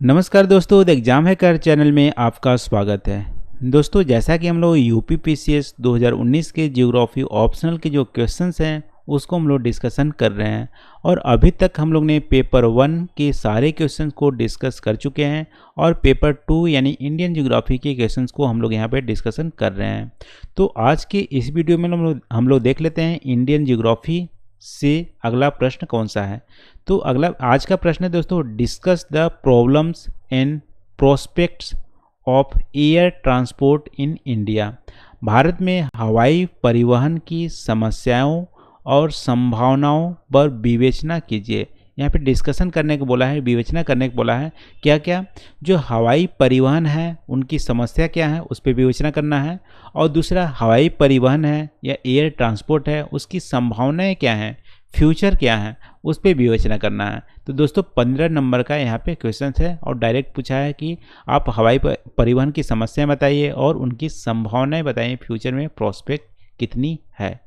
नमस्कार दोस्तों, the exam hacker channel में आपका स्वागत है। दोस्तों, जैसा कि हम लोग यूपीपीसीएस 2019 के ज्योग्राफी ऑप्शनल के जो क्वेश्चंस हैं उसको हम लोग डिस्कशन कर रहे हैं और अभी तक हम लोग ने पेपर 1 के सारे क्वेश्चंस को डिस्कस कर चुके हैं और पेपर 2 यानी इंडियन ज्योग्राफी के क्वेश्चंस को हम लोग यहाँ पे डिस्कशन कर रहे हैं। तो आज के इस वीडियो में हम लोग देख लेते हैं इंडियन ज्योग्राफी से अगला प्रश्न कौन सा है। तो अगला आज का प्रश्न है दोस्तों, discuss the problems and prospects of air transport in India. Bharat में हवाई परिवहन की समस्याओं और संभावनाओं पर विवेचना कीजिए। यहाँ पे डिस्कशन करने को बोला है, विवेचना करने को बोला है। क्या क्या जो हवाई परिवहन है उनकी समस्या क्या है उस पर विवेचना करना है, और दूसरा हवाई परिवहन है या एयर ट्रांसपोर्ट है उसकी संभावनाएं क्या हैं, फ्यूचर क्या है, उस पर विवेचना करना है। तो दोस्तों 15 नंबर का यहाँ पे क्वेश्चन है और डायरेक्ट पूछा है कि आप हवाई परिवहन की समस्याएं बताइए और उनकी संभावनाएं बताइए, फ्यूचर में प्रोस्पेक्ट कितनी है।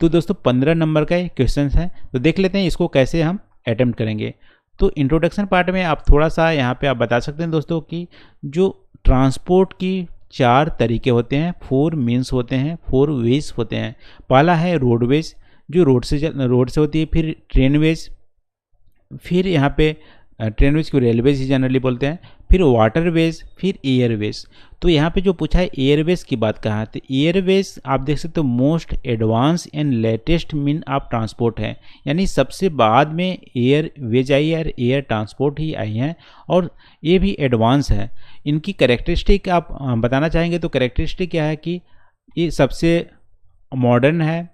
तो दोस्तों 15 नंबर का ये क्वेश्चन है, तो देख लेते हैं इसको कैसे हम अटेम्प्ट करेंगे। तो इंट्रोडक्शन पार्ट में आप थोड़ा सा यहाँ पे आप बता सकते हैं दोस्तों कि जो ट्रांसपोर्ट की 4 तरीके होते हैं, 4 मीन्स होते हैं, 4 वेज होते हैं। पहला है रोडवेज, जो रोड से होती है, फिर ट्रेनवेज, फिर यहाँ पे ट्रेनवेज को रेलवेज ही जनरली बोलते हैं, फिर वाटरवेज, फिर एयरवेज। तो यहाँ पे जो पूछा है एयरवेज की बात कहा है, तो एयरवेज आप देख सकते हो most advance and latest mean of transport है, यानी सबसे बाद में एयरवेज आई है और एयर ट्रांसपोर्ट ही आई है और ये भी एडवांस है। इनकी कैरेक्टरिस्टिक आप बताना चाहेंगे तो कैरेक्टरिस्टिक क्या है कि ये सबसे मॉडर्न है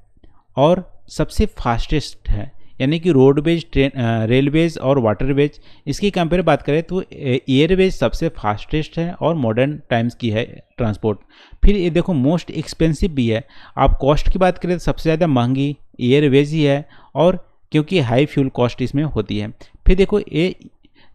और सबसे फास्टेस्ट है, यानी कि रोडवेज, रेलवेज और वाटरवेज इसकी कंपेयर बात करें तो एयरवेज सबसे फास्टेस्ट है और मॉडर्न टाइम्स की है ट्रांसपोर्ट। फिर ये देखो मोस्ट एक्सपेंसिव भी है, आप कॉस्ट की बात करें तो सबसे ज़्यादा महंगी एयरवेज ही है और क्योंकि हाई फ्यूल कॉस्ट इसमें होती है। फिर देखो ये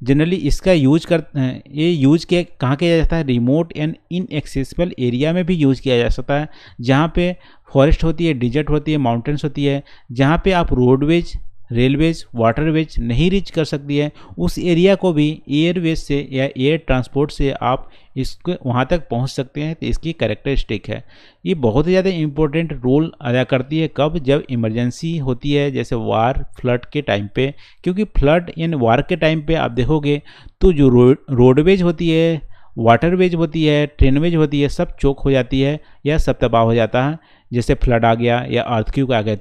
जनरली इसका ये यूज कहाँ किया जाता है, रिमोट एंड इनएक्सेसिबल एरिया में भी यूज़ किया जा सकता है, जहाँ पे फॉरेस्ट होती है, डिजर्ट होती है, माउंटेन्स होती है, जहाँ पे आप रोडवेज, रेलवेज, वाटरवेज नहीं रीच कर सकती है, उस एरिया को भी एयरवेज से या एयर ट्रांसपोर्ट से आप इसको वहाँ तक पहुँच सकते हैं। तो इसकी कैरेक्टरिस्टिक है, ये बहुत ज़्यादा इम्पोर्टेंट रोल अदा करती है। कब? जब इमरजेंसी होती है, जैसे वार, फ्लड के टाइम पे, क्योंकि फ्लड यानी वार के टाइम पे आप देखोगे तो जो रोडवेज होती है, वाटरवेज होती है, ट्रेनवेज होती है, सब चोक हो जाती है या सब तबाह हो जाता है, जैसे फ्लड आ गया या अर्थक्वेक आ गया।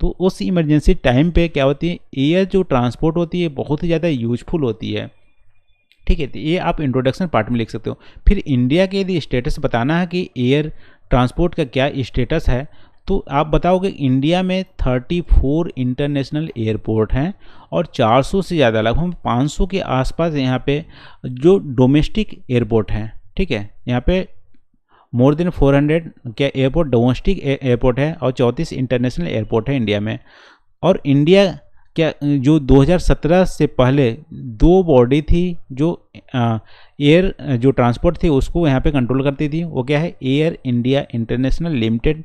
तो उस इमरजेंसी टाइम पे क्या होती है, एयर जो ट्रांसपोर्ट होती है बहुत ही ज़्यादा यूजफुल होती है। ठीक है, तो ये आप इंट्रोडक्शन पार्ट में लिख सकते हो। फिर इंडिया के यदि स्टेटस बताना है कि एयर ट्रांसपोर्ट का क्या स्टेटस है, तो आप बताओगे इंडिया में 34 इंटरनेशनल एयरपोर्ट हैं और 400 से ज़्यादा, लगभग 500 के आसपास यहाँ पे जो डोमेस्टिक एयरपोर्ट हैं। ठीक है, यहाँ पे मोर देन 400 क्या एयरपोर्ट डोमेस्टिक एयरपोर्ट है और 34 इंटरनेशनल एयरपोर्ट है इंडिया में। और इंडिया क्या जो 2017 से पहले 2 बॉडी थी जो एयर जो ट्रांसपोर्ट थी उसको यहाँ पे कंट्रोल करती थी, वो क्या है, एयर इंडिया इंटरनेशनल लिमिटेड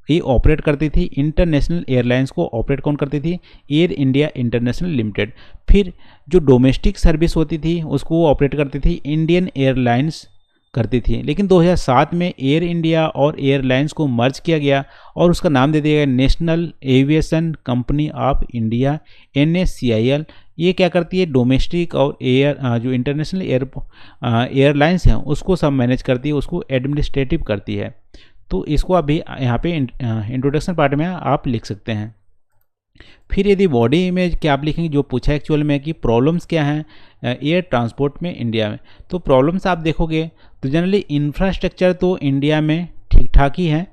ये ऑपरेट करती थी। इंटरनेशनल एयरलाइंस को ऑपरेट कौन करती थी, एयर इंडिया इंटरनेशनल लिमिटेड। फिर जो डोमेस्टिक सर्विस होती थी उसको वो ऑपरेट करती थी इंडियन एयरलाइंस करती थी, लेकिन 2007 में एयर इंडिया और एयरलाइंस को मर्ज किया गया और उसका नाम दे दिया गया national aviation company of India, NACIL। ये क्या करती है, डोमेस्टिक और जो इंटरनेशनल एयरलाइंस हैं उसको सब मैनेज करती है, उसको एडमिनिस्ट्रेटिव करती है। तो इसको अभी यहाँ पे इंट्रोडक्शन पार्ट में आप लिख सकते हैं। फिर यदि बॉडी इमेज क्या आप लिखेंगे, जो पूछा एक्चुअल में कि प्रॉब्लम्स क्या हैं एयर ट्रांसपोर्ट में इंडिया में, तो प्रॉब्लम्स आप देखोगे तो जनरली इंफ्रास्ट्रक्चर तो इंडिया में ठीक ठाक ही है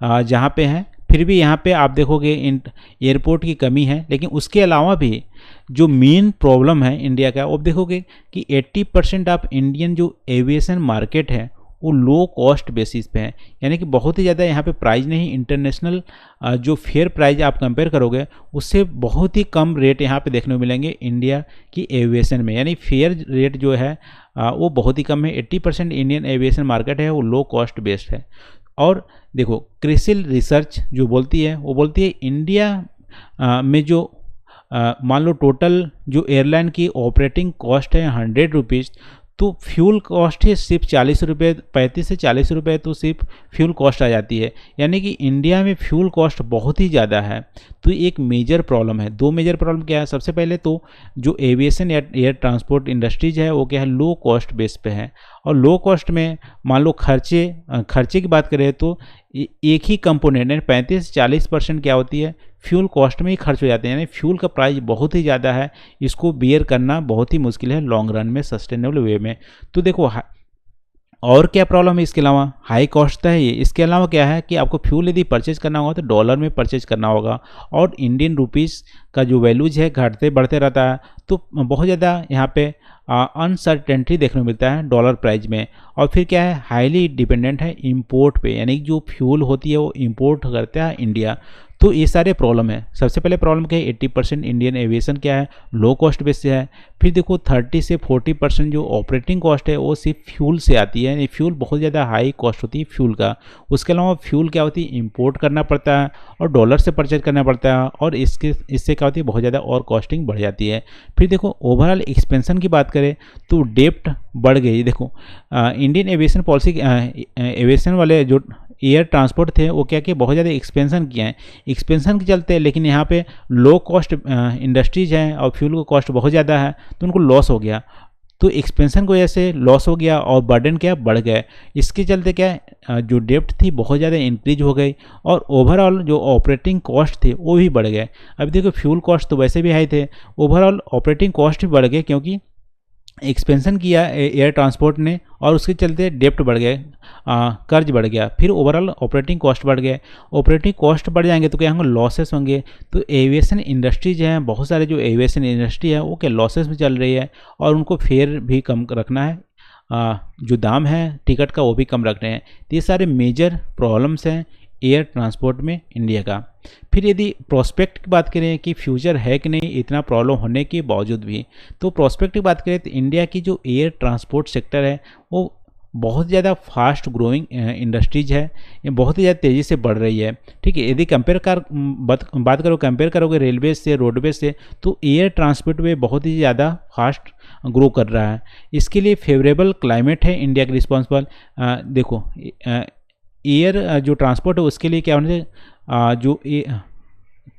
जहाँ पे है, फिर भी यहाँ पे आप देखोगे एयरपोर्ट की कमी है। लेकिन उसके अलावा भी जो मेन प्रॉब्लम है इंडिया का, वो देखोगे कि 80% ऑफ इंडियन जो एविएशन मार्केट है वो लो कॉस्ट बेसिस पे है, यानी कि बहुत ही ज़्यादा यहाँ पे प्राइस नहीं, इंटरनेशनल जो फेयर प्राइस आप कंपेयर करोगे उससे बहुत ही कम रेट यहाँ पे देखने को मिलेंगे इंडिया की एविएशन में, यानी फेयर रेट जो है वो बहुत ही कम है। 80% इंडियन एविएशन मार्केट है वो लो कॉस्ट बेस्ड है। और देखो क्रिसिल रिसर्च जो बोलती है वो बोलती है इंडिया में जो मान लो टोटल जो एयरलाइन की ऑपरेटिंग कॉस्ट है 100 रुपीज़, तो फ्यूल कॉस्ट ही सिर्फ 40 रुपये, 35 से 40 रुपये तो सिर्फ फ्यूल कॉस्ट आ जाती है। यानी कि इंडिया में फ्यूल कॉस्ट बहुत ही ज़्यादा है। तो एक मेजर प्रॉब्लम है। दो मेजर प्रॉब्लम क्या है, सबसे पहले तो जो एविएशन या एयर ट्रांसपोर्ट इंडस्ट्रीज है वो क्या है, लो कॉस्ट बेस पे है। और लो कॉस्ट में मान लो खर्चे की बात करें तो एक ही कंपोनेंट है 35-40% क्या होती है, फ्यूल कॉस्ट में ही खर्च हो जाते हैं। यानी फ्यूल का प्राइस बहुत ही ज़्यादा है, इसको बियर करना बहुत ही मुश्किल है लॉन्ग रन में सस्टेनेबल वे में। तो देखो और क्या प्रॉब्लम है इसके अलावा, हाई कॉस्ट है ये। इसके अलावा क्या है कि आपको फ्यूल यदि परचेज करना होगा तो डॉलर में परचेज करना होगा, और इंडियन रुपीस का जो वैल्यूज है घटते बढ़ते रहता है। तो बहुत ज़्यादा यहाँ पे अनसर्टेनिटी देखने को मिलता है डॉलर प्राइस में। और फिर क्या है, हाईली डिपेंडेंट है इंपोर्ट पे, यानी जो फ्यूल होती है वो इंपोर्ट करता है इंडिया। तो ये सारे प्रॉब्लम है। सबसे पहले प्रॉब्लम क्या है, 80% इंडियन एविएशन क्या है, लो कॉस्ट बेस से है। फिर देखो 30 से 40% जो ऑपरेटिंग कॉस्ट है वो सिर्फ फ्यूल से आती है, यानी फ्यूल बहुत ज़्यादा हाई कॉस्ट होती है फ्यूल का। उसके अलावा फ्यूल क्या होती है, इंपोर्ट करना पड़ता है और डॉलर से परचेज करना पड़ता है, और इससे क्या होती है, बहुत ज़्यादा और कॉस्टिंग बढ़ जाती है। फिर देखो ओवरऑल एक्सपेंशन की बात करें तो डेप्ट बढ़ गई। देखो इंडियन एविएशन पॉलिसी, एविएशन वाले जो एयर ट्रांसपोर्ट थे वो क्या किया, बहुत ज़्यादा एक्सपेंशन किया है। एक्सपेंशन के चलते लेकिन यहाँ पे लो कॉस्ट इंडस्ट्रीज हैं और फ्यूल का कॉस्ट बहुत ज़्यादा है, तो उनको लॉस हो गया। तो एक्सपेंशन की वजह से लॉस हो गया और बर्डन क्या बढ़ गया। इसके चलते क्या जो डेप्ट थी बहुत ज़्यादा इंक्रीज हो गई, और ओवरऑल जो ऑपरेटिंग कॉस्ट थे वो भी बढ़ गए। अब देखो फ्यूल कॉस्ट तो वैसे भी हाई थे, ओवरऑल ऑपरेटिंग कॉस्ट भी बढ़ गए क्योंकि एक्सपेंशन किया एयर ट्रांसपोर्ट ने, और उसके चलते डेप्ट बढ़ गए, कर्ज बढ़ गया, फिर ओवरऑल ऑपरेटिंग कॉस्ट बढ़ गए। ऑपरेटिंग कॉस्ट बढ़ जाएंगे तो क्या होंगे, लॉसेस होंगे। तो एविएशन इंडस्ट्रीज हैं, बहुत सारे जो एविएशन इंडस्ट्री है वो क्या लॉसेस में चल रही है, और उनको फेयर भी कम रखना है, जो दाम है टिकट का वो भी कम रख रहे हैं। तो ये सारे मेजर प्रॉब्लम्स हैं एयर ट्रांसपोर्ट में इंडिया का। फिर यदि प्रोस्पेक्ट की बात करें कि फ्यूचर है कि नहीं इतना प्रॉब्लम होने के बावजूद भी, तो प्रोस्पेक्ट की बात करें तो इंडिया की जो एयर ट्रांसपोर्ट सेक्टर है वो बहुत ज़्यादा फास्ट ग्रोइंग इंडस्ट्रीज है, ये बहुत ही ज़्यादा तेज़ी से बढ़ रही है। ठीक है, यदि बात करोगे रेलवे से, रोडवेज से, तो एयर ट्रांसपोर्ट में बहुत ही ज़्यादा फास्ट ग्रो कर रहा है। इसके लिए फेवरेबल क्लाइमेट है इंडिया के रिस्पॉन्सिबल। देखो एयर जो ट्रांसपोर्ट है उसके लिए क्या होना चाहिए, जो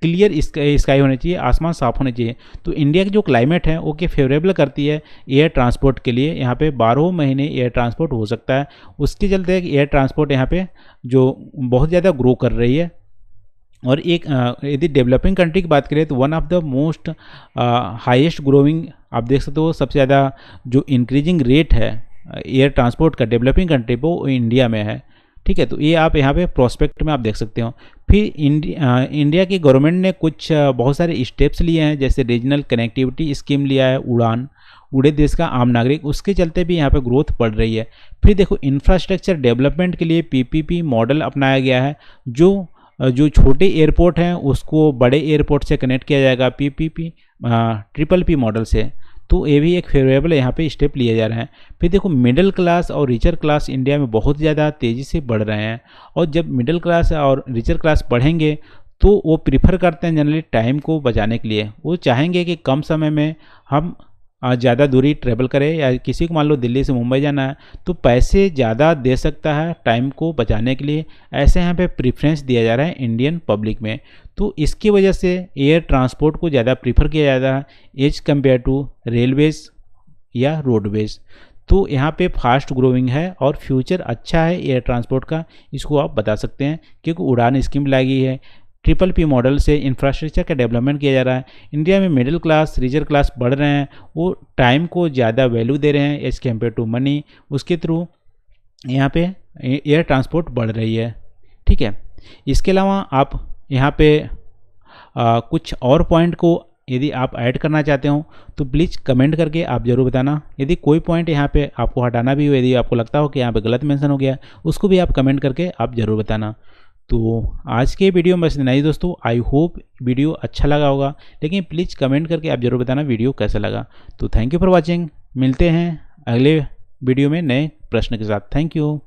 क्लियर स्काई होनी चाहिए, आसमान साफ होना चाहिए। तो इंडिया की जो क्लाइमेट है वो क्या फेवरेबल करती है एयर ट्रांसपोर्ट के लिए। यहाँ पे 12 महीने एयर ट्रांसपोर्ट हो सकता है। उसके चलते एयर ट्रांसपोर्ट यहाँ पे जो बहुत ज़्यादा ग्रो कर रही है। और एक यदि डेवलपिंग कंट्री की बात करें तो one of the most highest growing, आप देख सकते हो सबसे ज़्यादा जो इंक्रीजिंग रेट है एयर ट्रांसपोर्ट का डेवलपिंग कंट्री पर वो इंडिया में है। ठीक है, तो ये आप यहाँ पे प्रोस्पेक्ट में आप देख सकते हो। फिर इंडिया की गवर्नमेंट ने कुछ बहुत सारे स्टेप्स लिए हैं, जैसे रीजनल कनेक्टिविटी स्कीम लिया है, उड़े देश का आम नागरिक, उसके चलते भी यहाँ पे ग्रोथ बढ़ रही है। फिर देखो इंफ्रास्ट्रक्चर डेवलपमेंट के लिए पीपीपी मॉडल अपनाया गया है, जो छोटे एयरपोर्ट हैं उसको बड़े एयरपोर्ट से कनेक्ट किया जाएगा पीपीपी ट्रिपल पी मॉडल से। तो ये भी एक फेवरेबल यहाँ पे स्टेप लिए जा रहे हैं। फिर देखो मिडिल क्लास और रिचर क्लास इंडिया में बहुत ज़्यादा तेज़ी से बढ़ रहे हैं, और जब मिडिल क्लास और रिचर क्लास बढ़ेंगे तो वो प्रीफर करते हैं जनरली टाइम को बचाने के लिए। वो चाहेंगे कि कम समय में हम ज़्यादा दूरी ट्रेवल करें, या किसी को मान लो दिल्ली से मुंबई जाना है तो पैसे ज़्यादा दे सकता है टाइम को बचाने के लिए। ऐसे यहाँ पे प्रेफरेंस दिया जा रहा है इंडियन पब्लिक में। तो इसकी वजह से एयर ट्रांसपोर्ट को ज़्यादा प्रीफर किया जाता है एज कम्पेयर टू रेलवेज या रोडवेज। तो यहाँ पे फास्ट ग्रोइंग है और फ्यूचर अच्छा है एयर ट्रांसपोर्ट का, इसको आप बता सकते हैं, क्योंकि उड़ान स्कीम लाई है, ट्रिपल पी मॉडल से इंफ्रास्ट्रक्चर का डेवलपमेंट किया जा रहा है। इंडिया में मिडिल क्लास रिचर क्लास बढ़ रहे हैं, वो टाइम को ज़्यादा वैल्यू दे रहे हैं एज कम्पेयर टू मनी, उसके थ्रू यहाँ पे एयर ट्रांसपोर्ट बढ़ रही है। ठीक है, इसके अलावा आप यहाँ पे कुछ और पॉइंट को यदि आप ऐड करना चाहते हो तो प्लीज़ कमेंट करके आप ज़रूर बताना। यदि कोई पॉइंट यहाँ पे आपको हटाना भी हो, यदि आपको लगता हो कि यहाँ पे गलत मेंशन हो गया, उसको भी आप कमेंट करके आप ज़रूर बताना। तो आज के वीडियो में बस इतना ही दोस्तों। आई होप वीडियो अच्छा लगा होगा, लेकिन प्लीज़ कमेंट करके आप ज़रूर बताना वीडियो कैसा लगा। तो थैंक यू फॉर वॉचिंग, मिलते हैं अगले वीडियो में नए प्रश्न के साथ। Thank you.